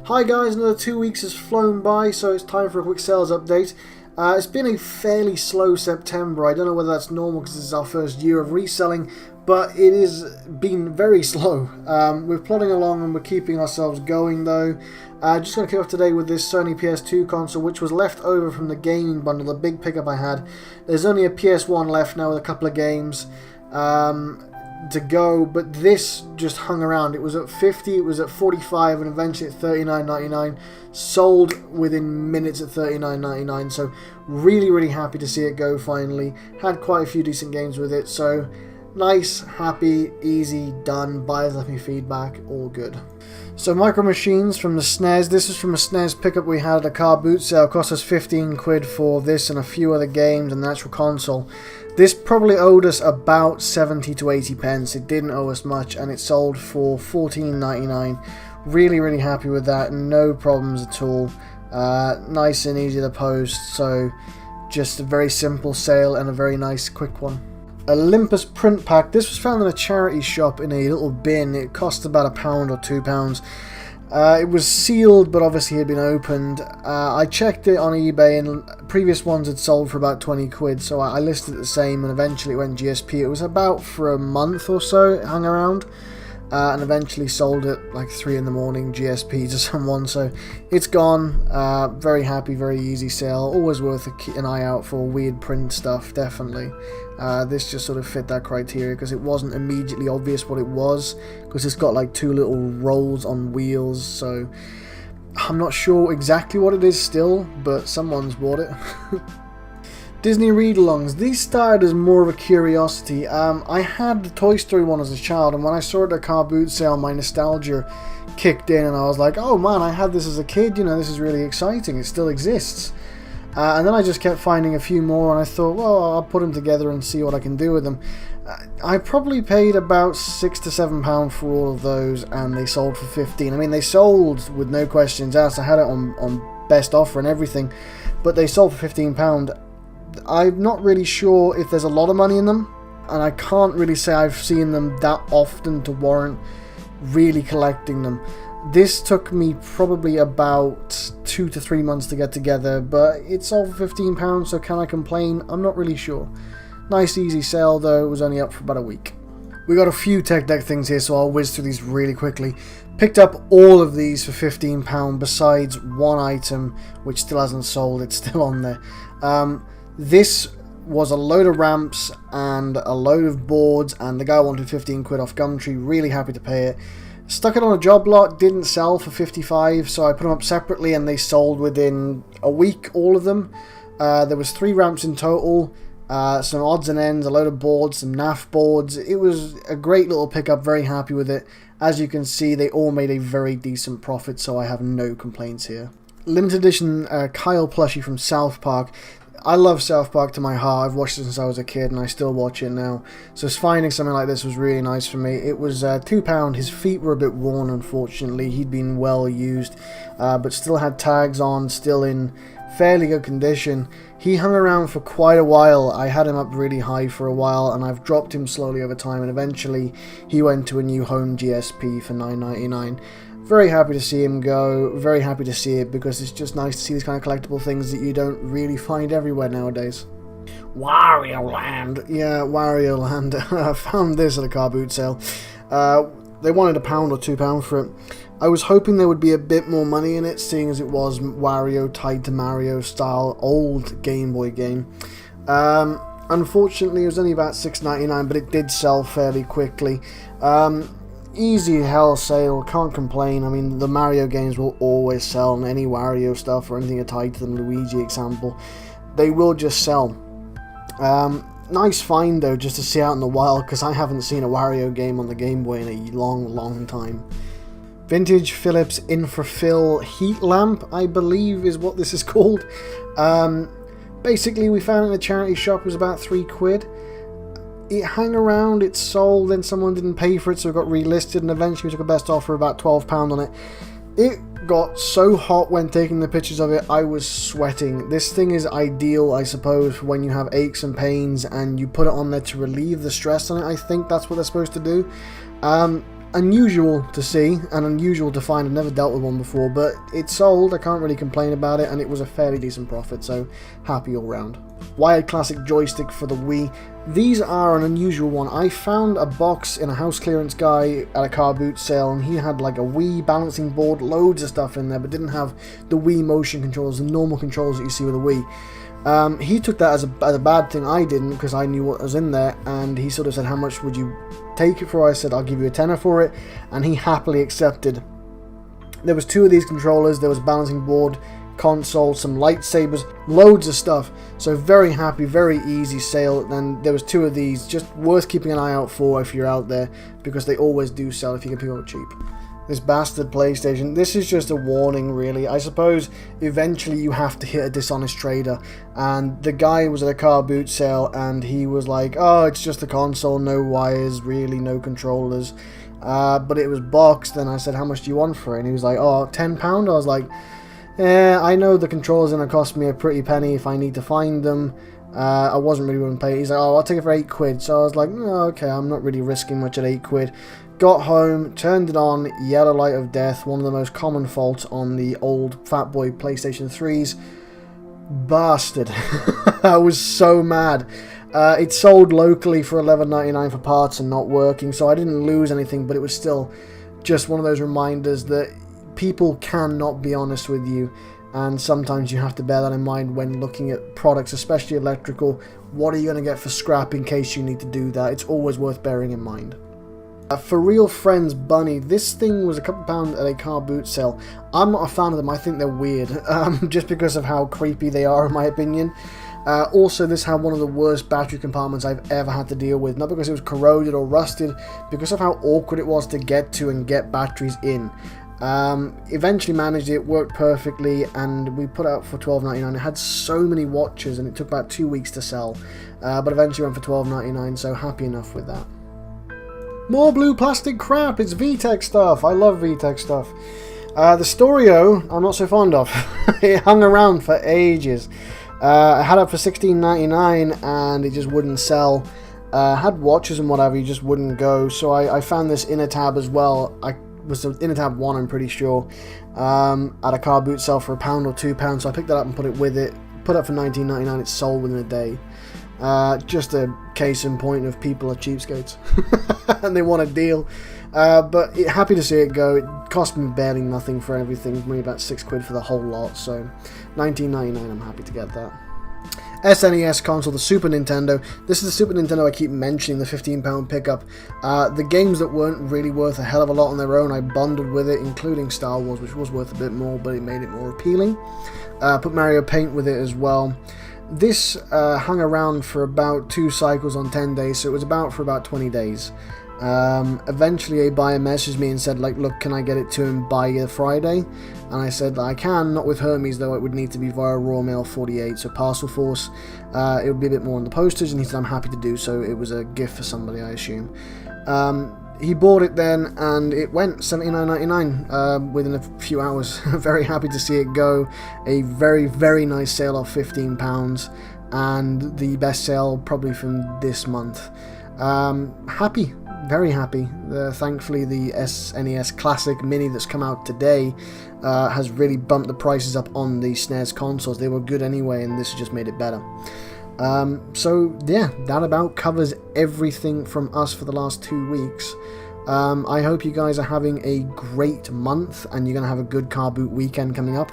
Hi guys, another 2 weeks has flown by, so it's time for a quick sales update. It's been a fairly slow September. I don't know whether that's normal because this is our first year of reselling, but it has been very slow. We're plodding along and we're keeping ourselves going though. Just going to kick off today with this Sony PS2 console, which was left over from the gaming bundle, the big pickup I had. There's only a PS1 left now with a couple of games to go, but this just hung around. It was at 50, it was at 45, and eventually at $39.99. Sold within minutes at $39.99. So really happy to see it go finally. Had quite a few decent games with it, so nice, happy, easy, done. Buyers left me feedback, all good. So Micro Machines from the SNES. This is from a SNES pickup we had at a car boot sale. Cost us 15 quid for this and a few other games and the actual console. This probably owed us about 70 to 80 pence. It didn't owe us much, and it sold for $14.99. Really happy with that. No problems at all. Nice and easy to post. So just a very simple sale and a very nice quick one. Olympus print pack. This was found in a charity shop in a little bin. It cost about £1 or £2. It was sealed, but obviously had been opened. I checked it on eBay, and previous ones had sold for about 20 quid, so I listed it the same, and eventually it went GSP. It was about for a month or so, it hung around, and eventually sold it like 3 in the morning GSP to someone, so it's gone. Very happy, very easy sale. Always worth an eye out for weird print stuff, definitely. This just sort of fit that criteria because it wasn't immediately obvious what it was, because it's got like 2 little rolls on wheels, so I'm not sure exactly what it is still, but someone's bought it. Disney read-alongs. These started as more of a curiosity. I had the Toy Story one as a child, and when I saw it at a car boot sale, my nostalgia kicked in, and I was like, oh man, I had this as a kid, you know, this is really exciting, it still exists. And then I just kept finding a few more, and I thought, well, I'll put them together and see what I can do with them. I probably paid about £6 to £7 for all of those, and they sold for 15. I mean, they sold with no questions asked. I had it on best offer and everything, but they sold for £15. I'm not really sure if there's a lot of money in them, and I can't really say I've seen them that often to warrant really collecting them. This took me probably about 2 to 3 months to get together, but it sold for £15, so can I complain? I'm not really sure. Nice easy sale though, it was only up for about a week. We got a few tech deck things here, so I'll whiz through these really quickly. Picked up all of these for £15 besides one item which still hasn't sold, it's still on there. This was a load of ramps and a load of boards, and the guy wanted 15 quid off Gumtree, really happy to pay it. Stuck it on a job lot, didn't sell for 55, so I put them up separately and they sold within a week, all of them. There was 3 ramps in total, some odds and ends, a load of boards, some NAF boards. It was a great little pickup, very happy with it. As you can see, they all made a very decent profit, so I have no complaints here. Limited edition Kyle plushie from South Park. I love South Park to my heart. I've watched it since I was a kid and I still watch it now. So finding something like this was really nice for me. It was £2. His feet were a bit worn, unfortunately. He'd been well used, but still had tags on, still in fairly good condition. He hung around for quite a while. I had him up really high for a while, and I've dropped him slowly over time, and eventually he went to a new home GSP for $9.99. Very happy to see him go, very happy to see it, because it's just nice to see these kind of collectible things that you don't really find everywhere nowadays. Wario Land! Yeah, Wario Land. I found this at a car boot sale. They wanted £1 or £2 for it. I was hoping there would be a bit more money in it, seeing as it was Wario tied to Mario style old Game Boy game. Unfortunately, it was only about $6.99, but it did sell fairly quickly. Easy hell sale, can't complain. I mean, the Mario games will always sell, and any Wario stuff or anything tied to them, Luigi example, they will just sell. Nice find though, just to see out in the wild, because I haven't seen a Wario game on the Game Boy in a long time. Vintage Philips Infrafill heat lamp, I believe is what this is called. Basically, we found it in a charity shop. It was about 3 quid. It hung around, it sold, then someone didn't pay for it, so it got relisted, and eventually we took a best offer about £12 on it. It got so hot when taking the pictures of it, I was sweating. This thing is ideal, I suppose, for when you have aches and pains and you put it on there to relieve the stress on it. I think that's what they're supposed to do. unusual to see and unusual to find. I've never dealt with one before, but it sold. I can't really complain about it, and it was a fairly decent profit, so happy all round. Wired classic joystick for the Wii. These are an unusual one. I found a box in a house clearance guy at a car boot sale, and he had like a Wii balancing board, loads of stuff in there, but didn't have the Wii motion controls, the normal controls that you see with a Wii. He took that as a bad thing. I didn't, because I knew what was in there, and he sort of said, how much would you take it for? I said, I'll give you a tenner for it, and he happily accepted. There was 2 of these controllers, there was a balancing board, console, some lightsabers, loads of stuff. So very happy, very easy sale. And there was 2 of these, just worth keeping an eye out for if you're out there, because they always do sell if you can pick them up cheap. This bastard PlayStation, this is just a warning really. I suppose eventually you have to hit a dishonest trader, and the guy was at a car boot sale and he was like, oh, it's just a console, no wires, really, no controllers, but it was boxed. And I said, how much do you want for it? And he was like, oh, £10. I was like, I know the controllers are going to cost me a pretty penny if I need to find them. I wasn't really willing to pay. He's like, oh, I'll take it for £8. So I was like, oh, okay, I'm not really risking much at £8. Got home, turned it on, yellow light of death, one of the most common faults on the old Fat Boy PlayStation 3s. Bastard. I was so mad. It sold locally for $11.99 for parts and not working, so I didn't lose anything, but it was still just one of those reminders that people cannot be honest with you, and sometimes you have to bear that in mind when looking at products, especially electrical. What are you going to get for scrap in case you need to do that? It's always worth bearing in mind. For Real Friends Bunny, this thing was a couple pound at a car boot sale. I'm not a fan of them. I think they're weird, just because of how creepy they are in my opinion. Also, this had one of the worst battery compartments I've ever had to deal with, not because it was corroded or rusted, because of how awkward it was to get to and get batteries in. Eventually managed it, worked perfectly, and we put it out for $12.99. It had so many watches and it took about 2 weeks to sell, but eventually went for $12.99, so happy enough with that. More blue plastic crap. It's VTech stuff. I love VTech stuff. The Storio I'm not so fond of. It hung around for ages. I had it for $16.99 and it just wouldn't sell. Had watches and whatever, you just wouldn't go. So I found this inner tab as well. I was the inner tab 1, I'm pretty sure, at a car boot sale for £1 or £2. So I picked that up and put it with it. Put it up for $19.99. It sold within a day. Just a case in point of people are cheapskates and they want a deal. But happy to see it go. It cost me barely nothing for everything, maybe about £6 for the whole lot, so $19.99, I'm happy to get that. SNES console, the Super Nintendo. This is the Super Nintendo I keep mentioning, the £15 pickup. The games that weren't really worth a hell of a lot on their own, I bundled with it, including Star Wars, which was worth a bit more, but it made it more appealing. Put Mario Paint with it as well. This hung around for about 2 cycles on 10 days, so it was for about 20 days. Eventually a buyer messaged me and said, like, look, can I get it to him by Friday? And I said, I can, not with Hermes though, it would need to be via Royal Mail 48, so Parcel Force. It would be a bit more on the postage, and he said I'm happy to do so. It was a gift for somebody, I assume. He bought it then, and it went $79.99 within a few hours. Very happy to see it go. A very, very nice sale of £15, and the best sale probably from this month. Happy, very happy. Thankfully, the SNES Classic Mini that's come out today has really bumped the prices up on the SNES consoles. They were good anyway, and this has just made it better. So yeah, that about covers everything from us for the last 2 weeks. I hope you guys are having a great month and you're going to have a good car boot weekend coming up.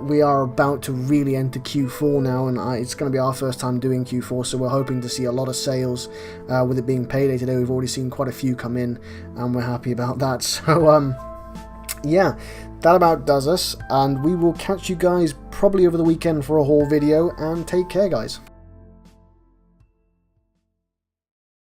We are about to really enter Q4 now, and it's going to be our first time doing Q4, so we're hoping to see a lot of sales. With it being payday today, we've already seen quite a few come in, and we're happy about that. So yeah, that about does us, and we will catch you guys probably over the weekend for a haul video, and take care, guys.